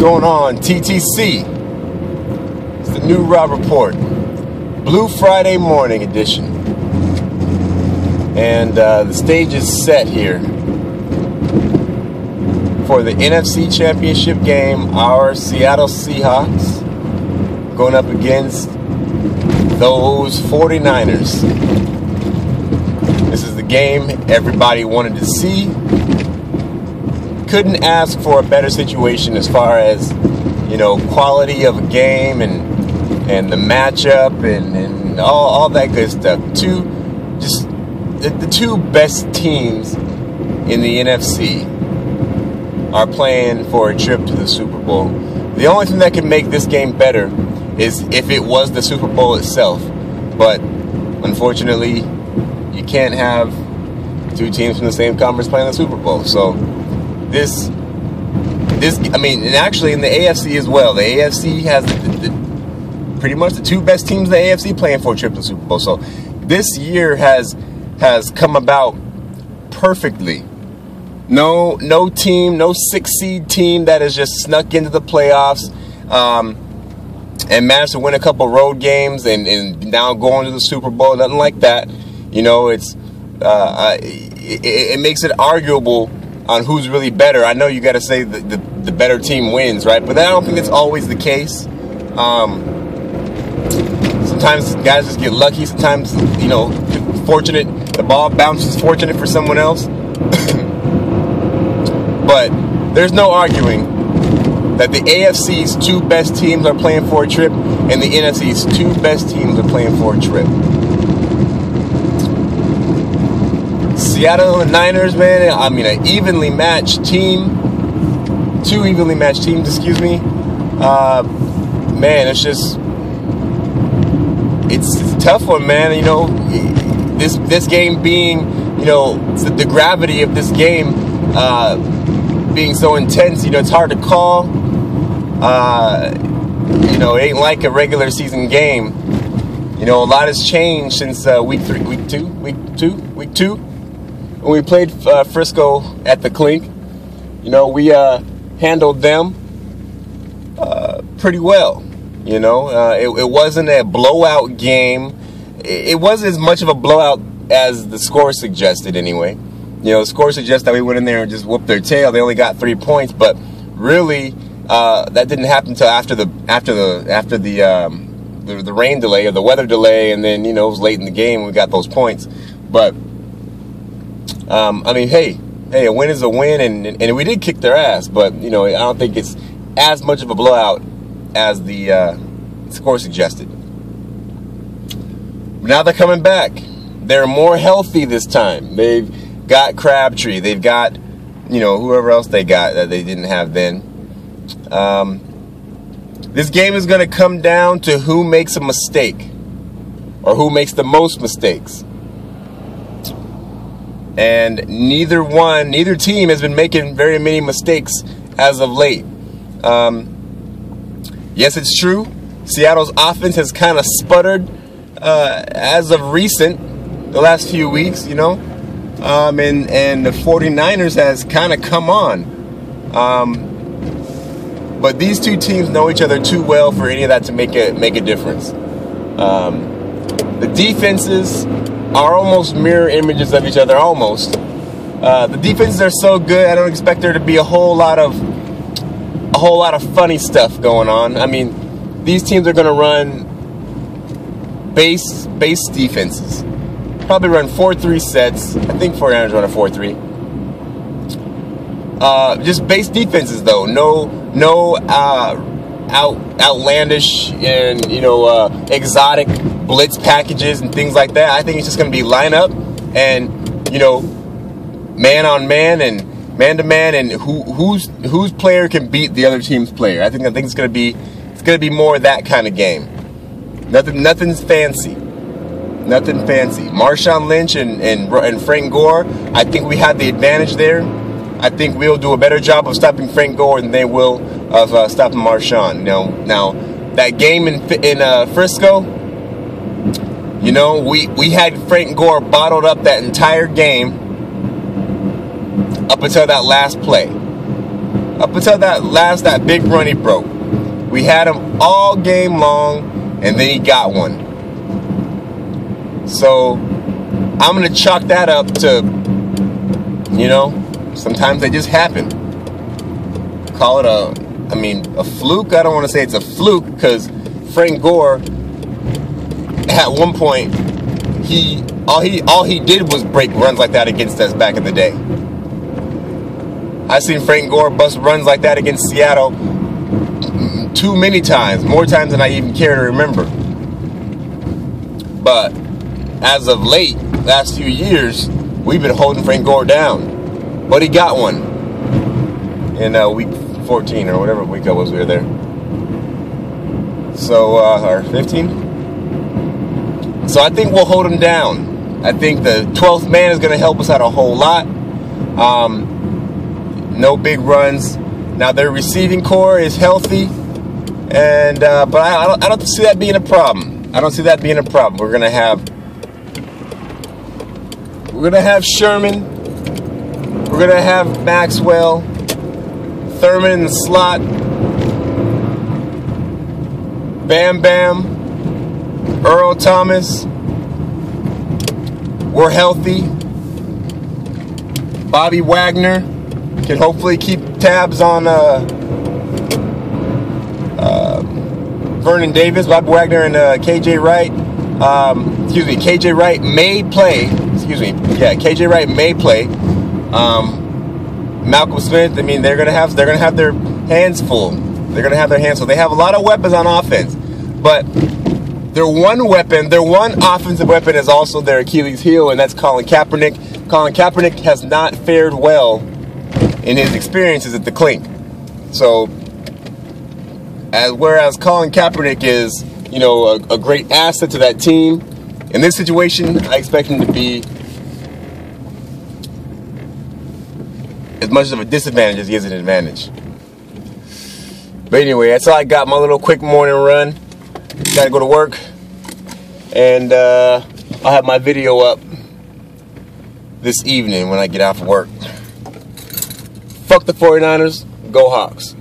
going on, TTC? It's the new Rob Report, Blue Friday morning edition. And the stage is set here for the NFC Championship game. Our Seattle Seahawks going up against those 49ers. This is the game everybody wanted to see. Couldn't ask for a better situation as far as, you know, quality of a game and the matchup and all that good stuff. The two best teams in the NFC are playing for a trip to the Super Bowl. The only thing that can make this game better is if it was the Super Bowl itself. But unfortunately, you can't have two teams from the same conference playing the Super Bowl. So this, I mean, and actually in the AFC as well. The AFC has pretty much the two best teams in the AFC playing for a trip to the Super Bowl. So this year has come about perfectly. No team, no 6-seed team that has just snuck into the playoffs and managed to win a couple road games and now going to the Super Bowl. Nothing like that. You know, it makes it arguable on who's really better. I know you got to say the better team wins, right? But I don't think that's always the case. Sometimes guys just get lucky. Sometimes, you know, fortunate. The ball bounces fortunate for someone else. But there's no arguing that the AFC's two best teams are playing for a trip and the NFC's two best teams are playing for a trip. Seattle and the Niners, man, I mean, an evenly matched team. Two evenly matched teams, excuse me. Man, it's a tough one, man. You know, this game being, you know, the gravity of this game being so intense, you know, it's hard to call. You know, it ain't like a regular season game. You know, a lot has changed since week two, when we played Frisco at the Clink. You know, we handled them pretty well. You know, it wasn't a blowout game. It wasn't as much of a blowout as the score suggested, anyway. You know, the score suggests that we went in there and just whooped their tail. They only got 3 points, but really, that didn't happen until after the rain delay or the weather delay, and then, you know, it was late in the game when we got those points. But I mean, hey, a win is a win, and we did kick their ass. But, you know, I don't think it's as much of a blowout as the score suggested. Now they're coming back. They're more healthy this time. They've got Crabtree. They've got, you know, whoever else they got that they didn't have then. This game is going to come down to who makes a mistake or who makes the most mistakes. And neither team has been making very many mistakes as of late. Yes, it's true. Seattle's offense has kind of sputtered as of recent, the last few weeks, you know. And the 49ers has kind of come on. But these two teams know each other too well for any of that to make a difference. The defenses are almost mirror images of each other, almost. The defenses are so good, I don't expect there to be a whole lot of funny stuff going on. I mean, these teams are going to run base defenses. Probably run 4-3 sets. I think 49ers run a 4-3. Just base defenses, though. No outlandish and, you know, exotic blitz packages and things like that. I think it's just going to be line up and, you know, man on man and man to man, and whose player can beat the other team's player. I think it's going to be more of that kind of game. Nothing's fancy. Nothing fancy. Marshawn Lynch and Frank Gore, I think we had the advantage there. I think we'll do a better job of stopping Frank Gore than they will of stopping Marshawn. Now that game in Frisco, you know, we had Frank Gore bottled up that entire game up until that last play. Up until that big run he broke. We had him all game long, and then he got one. So I'm going to chalk that up to, you know, sometimes they just happen. Call it a fluke. I don't want to say it's a fluke, because Frank Gore, at one point, all he did was break runs like that against us back in the day. I've seen Frank Gore bust runs like that against Seattle too many times, more times than I even care to remember. But as of late, last few years, we've been holding Frank Gore down. But he got one in week 14 or whatever week it was we were there. So, or 15. So I think we'll hold him down. I think the 12th man is going to help us out a whole lot. No big runs. Now their receiving core is healthy, and but I don't see that being a problem. I don't see that being a problem. We're gonna have Sherman. We're gonna have Maxwell, Thurman in the slot, Bam Bam, Earl Thomas. We're healthy. Bobby Wagner can hopefully keep tabs on Vernon Davis, Bobby Wagner, and KJ Wright. KJ Wright may play. KJ Wright may play. Malcolm Smith. I mean, they're gonna have their hands full. They have a lot of weapons on offense, but their one offensive weapon is also their Achilles heel, and that's Colin Kaepernick. Colin Kaepernick has not fared well in his experiences at the Clink. So, whereas Colin Kaepernick is, you know, a great asset to that team, in this situation, I expect him to be as much of a disadvantage as he is an advantage. But anyway, that's all I got. My little quick morning run. Gotta go to work, and I'll have my video up this evening when I get out of work. Fuck the 49ers. Go Hawks.